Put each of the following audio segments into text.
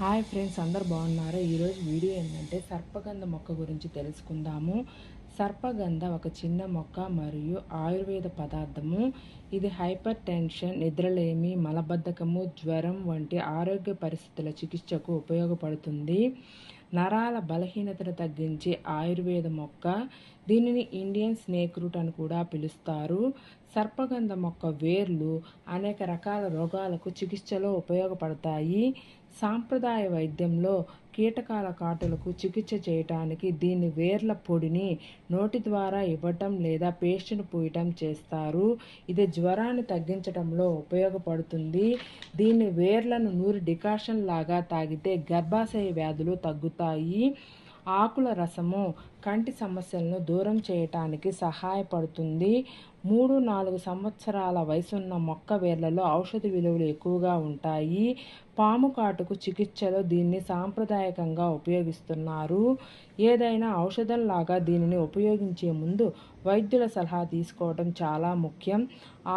Hi friends, అందరు బాగున్నారు. ఈరోజు వీడియో ఏంటంటే సర్పగంధ మొక్క గురించి తెలుసుకుందాము. సర్పగంధ ఒక చిన్న మొక్క మరియు ఆయుర్వేద పదార్థము. ఇది హైపర్ టెన్షన్, నిద్రలేమి, మలబద్ధకము, జ్వరం వంటి ఆరోగ్య పరిస్థితుల చికిత్సకు ఉపయోగపడుతుంది. నరాల బలహీనతను తగ్గించే ఆయుర్వేద మొక్క. దీనిని ఇండియన్ స్నేక్ రూట్ అని కూడా పిలుస్తారు. సర్పగంధ మొక్క వేర్లు అనేక రకాల రోగాలకు చికిత్సలో ఉపయోగపడతాయి. సాంప్రదాయ వైద్యంలో కీటకాల కాటులకు చికిత్స చేయటానికి దీని వేర్ల పొడిని నోటి ద్వారా ఇవ్వటం లేదా పేస్ట్ను పూయటం చేస్తారు. ఇది జ్వరాన్ని తగ్గించడంలో ఉపయోగపడుతుంది. దీని వేర్లను నూరి డికాషన్ లాగా తాగితే గర్భాశయ వ్యాధులు తగ్గుతాయి. ఆకుల రసము కంటి సమస్యలను దూరం చేయటానికి సహాయపడుతుంది. 3-4 సంవత్సరాల వయసున్న మొక్క వేర్లలో ఔషధ విలువలు ఎక్కువగా ఉంటాయి. పాము కాటుకు చికిత్సలో దీన్ని సాంప్రదాయకంగా ఉపయోగిస్తున్నారు. ఏదైనా ఔషధంలాగా దీనిని ఉపయోగించే ముందు వైద్యుల సలహా తీసుకోవడం చాలా ముఖ్యం.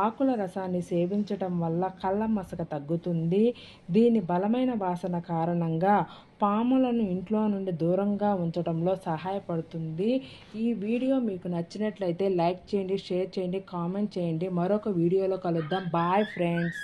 ఆకుల రసాన్ని సేవించటం వల్ల కళ్ళ మసక తగ్గుతుంది. దీని బలమైన వాసన కారణంగా పాములను ఇంట్లో నుండి దూరంగా ఉంచడంలో సహాయపడుతుంది. ఈ వీడియో మీకు నచ్చినట్లయితే లైక్ చేయండి, షేర్ చేయండి, కామెంట్ చేయండి. మరొక వీడియోలో కలుద్దాం. Bye friends.